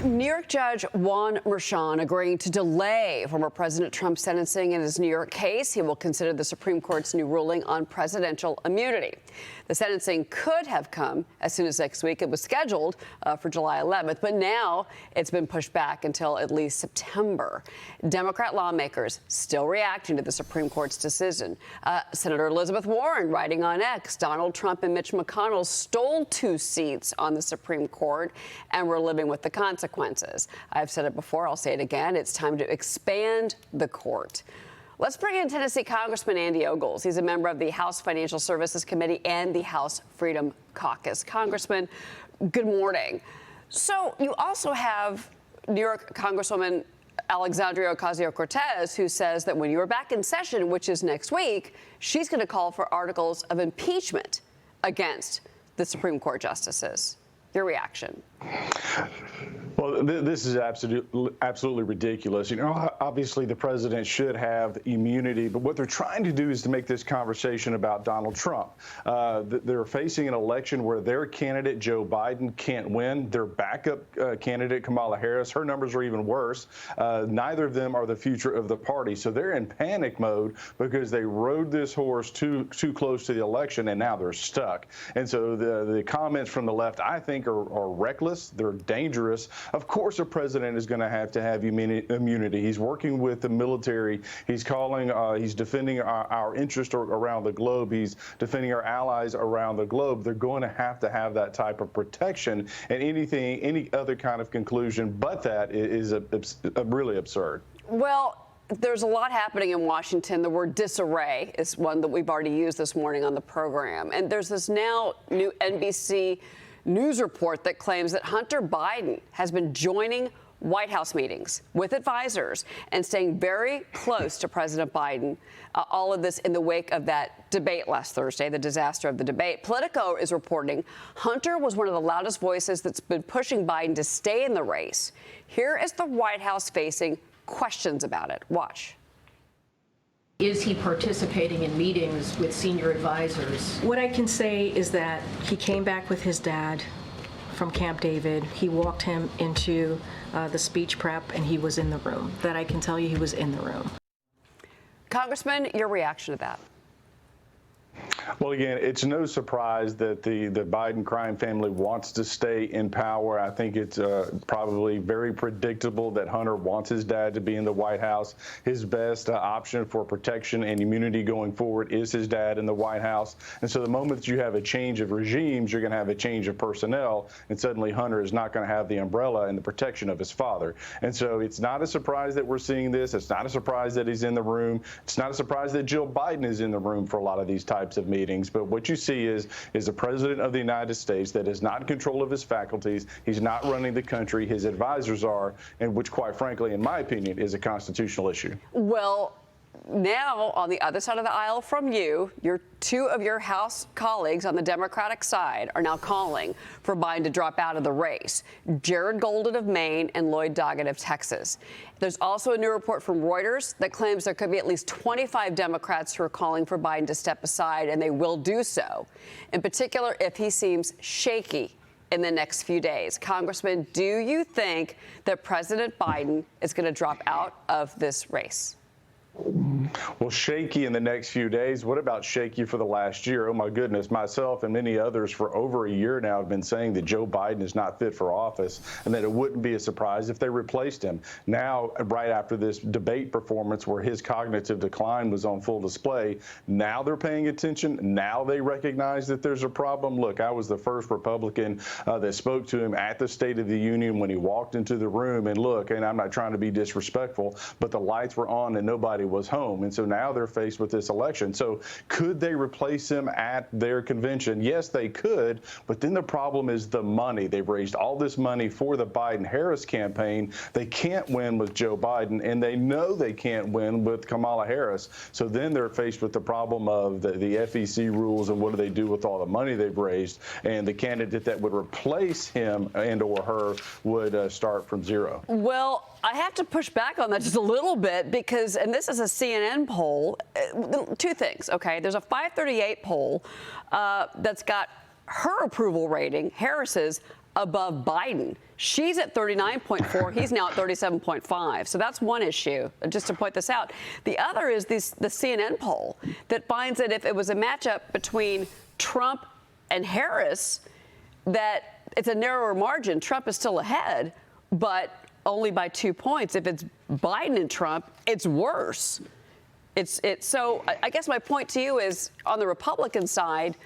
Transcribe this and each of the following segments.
New York Judge Juan Merchan agreeing to delay former President Trump's sentencing in his New York case. He will consider the Supreme Court's new ruling on presidential immunity. The sentencing could have come as soon as next week. It was scheduled for July 11th, but now it's been pushed back until at least September. Democrat lawmakers still reacting to the Supreme Court's decision. Senator Elizabeth Warren writing on X, Donald Trump and Mitch McConnell stole 2 seats on the Supreme Court, and we're living with the consequences. I've said it before, I'll say it again. It's time to expand the court. Let's bring in Tennessee Congressman Andy Ogles. He's a member of the House Financial Services Committee and the House Freedom Caucus. Congressman, good morning. So you also have New York Congresswoman Alexandria Ocasio-Cortez, who says that when you're back in session, which is next week, she's going to call for articles of impeachment against the Supreme Court justices. Your reaction? Well, this is absolutely ridiculous. You know, obviously the president should have immunity, but what they're trying to do is to make this conversation about Donald Trump. They're facing an election where their candidate, Joe Biden, can't win. Their backup candidate, Kamala Harris, her numbers are even worse. Neither of them are the future of the party. So they're in panic mode because they rode this horse too close to the election, and now they're stuck. And so the comments from the left, I think, are reckless. They're dangerous. Of course, a president is going to have immunity. He's working with the military. He's defending our interest around the globe. He's defending our allies around the globe. They're going to have that type of protection, and any other kind of conclusion but that is really absurd. Well, there's a lot happening in Washington. The word disarray is one that we've already used this morning on the program. And there's this now new NBC news report that claims that Hunter Biden has been joining White House meetings with advisors and staying very close to President Biden. All of this in the wake of that debate last Thursday, the disaster of the debate. Politico is reporting Hunter was one of the loudest voices that's been pushing Biden to stay in the race. Here is the White House facing questions about it. Watch. Is he participating in meetings with senior advisors? What I can say is that he came back with his dad from Camp David. He walked him into the speech prep, and he was in the room. That I can tell you, he was in the room. Congressman, your reaction to that? Well, again, it's no surprise that the Biden crime family wants to stay in power. I think it's probably very predictable that Hunter wants his dad to be in the White House. His best option for protection and immunity going forward is his dad in the White House. And so the moment that you have a change of regimes, you're going to have a change of personnel, and suddenly Hunter is not going to have the umbrella and the protection of his father. And so it's not a surprise that we're seeing this. It's not a surprise that he's in the room. It's not a surprise that Jill Biden is in the room for a lot of these types of meetings. But what you see is a president of the United States that is not in control of his faculties. He's not running the country. His advisors are, and which, quite frankly, in my opinion, is a constitutional issue. Well, now on the other side of the aisle from you, two of your House colleagues on the Democratic side are now calling for Biden to drop out of the race. Jared Golden of Maine and Lloyd Doggett of Texas. There's also a new report from Reuters that claims there could be at least 25 Democrats who are calling for Biden to step aside, and they will do so, in particular if he seems shaky in the next few days. Congressman, do you think that President Biden is going to drop out of this race? Well, shaky in the next few days. What about shaky for the last year? Oh, my goodness. Myself and many others for over a year now have been saying that Joe Biden is not fit for office and that it wouldn't be a surprise if they replaced him. Now, right after this debate performance where his cognitive decline was on full display, now they're paying attention. Now they recognize that there's a problem. Look, I was the first Republican that spoke to him at the State of the Union when he walked into the room. And look, and I'm not trying to be disrespectful, but the lights were on and nobody was home. And so now they're faced with this election. So could they replace him at their convention? Yes, they could. But then the problem is the money. They've raised all this money for the Biden-Harris campaign. They can't win with Joe Biden, and they know they can't win with Kamala Harris. So then they're faced with the problem of the FEC rules and what do they do with all the money they've raised. And the candidate that would replace him and or her would start from zero. Well, I have to push back on that just a little bit because, and this is a CNN poll, two things, okay? There's a 538 poll that's got her approval rating, Harris's, above Biden. She's at 39.4. He's now at 37.5. So that's one issue, just to point this out. The other is the CNN poll that finds that if it was a matchup between Trump and Harris, that it's a narrower margin. Trump is still ahead, but only by 2 points. If it's Biden and Trump, it's worse. So I guess my point to you is, on the Republican side,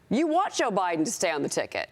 you want Joe Biden to stay on the ticket.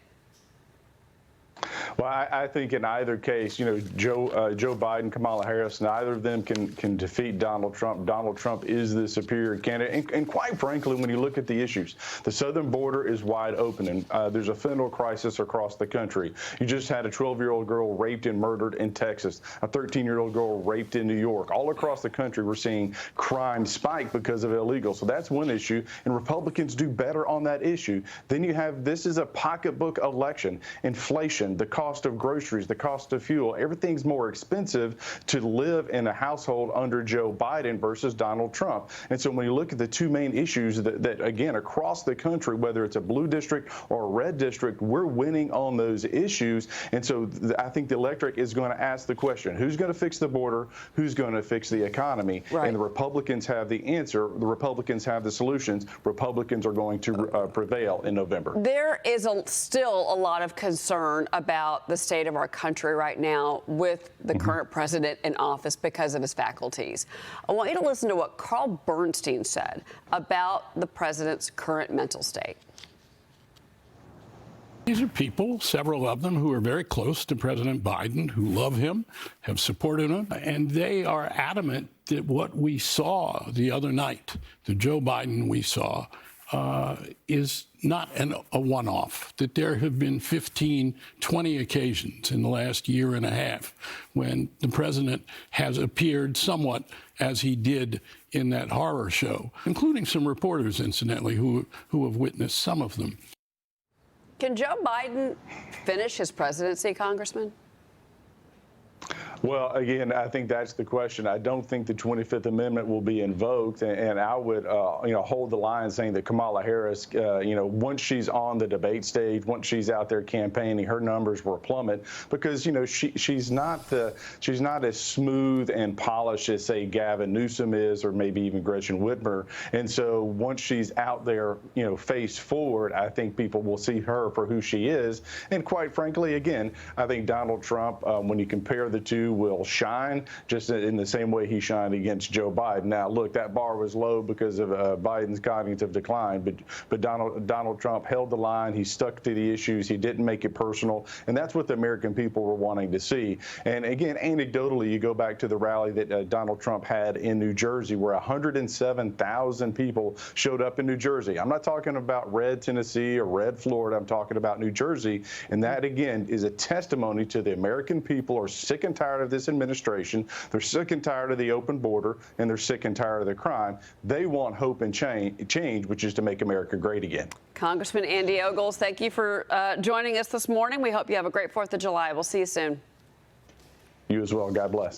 Well, I think in either case, Joe Biden, Kamala Harris, neither of them can defeat Donald Trump. Donald Trump is the superior candidate. And quite frankly, when you look at the issues, the southern border is wide open, and there's a fentanyl crisis across the country. You just had a 12-year-old girl raped and murdered in Texas, a 13-year-old girl raped in New York. All across the country, we're seeing crime spike because of illegals. So that's one issue, and Republicans do better on that issue. Then you have, this is a pocketbook election, inflation, the cost of groceries, the cost of fuel, everything's more expensive to live in a household under Joe Biden versus Donald Trump. And so when you look at the two main issues that again, across the country, whether it's a blue district or a red district, we're winning on those issues. And so I think the electorate is going to ask the question, who's going to fix the border? Who's going to fix the economy? Right. And the Republicans have the answer. The Republicans have the solutions. Republicans are going to prevail in November. There is still a lot of concern about the state of our country right now with the current president in office because of his faculties. I want you to listen to what Carl Bernstein said about the president's current mental state. These are people, several of them, who are very close to President Biden, who love him, have supported him, and they are adamant that what we saw the other night, the Joe Biden we saw, is not a one-off, that there have been 15, 20 occasions in the last year and a half when the president has appeared somewhat as he did in that horror show, including some reporters, incidentally, who have witnessed some of them. Can Joe Biden finish his presidency, Congressman? Well, again, I think that's the question. I don't think the 25th Amendment will be invoked, and I would, hold the line saying that Kamala Harris, once she's on the debate stage, once she's out there campaigning, her numbers will plummet because, she's not as smooth and polished as, say, Gavin Newsom is, or maybe even Gretchen Whitmer. And so once she's out there, face forward, I think people will see her for who she is. And quite frankly, again, I think Donald Trump, when you compare the two, will shine just in the same way he shined against Joe Biden. Now, look, that bar was low because of Biden's cognitive decline, but Donald Trump held the line. He stuck to the issues. He didn't make it personal, and that's what the American people were wanting to see. And again, anecdotally, you go back to the rally that Donald Trump had in New Jersey, where 107,000 people showed up in New Jersey. I'm not talking about red Tennessee or red Florida. I'm talking about New Jersey, and that, again, is a testimony to the American people are sick and tired of this administration. They're sick and tired of the open border, and they're sick and tired of the crime. They want hope and change, which is to make America great again. Congressman Andy Ogles, thank you for joining us this morning. We hope you have a great 4th of July. We'll see you soon. You as well. God bless.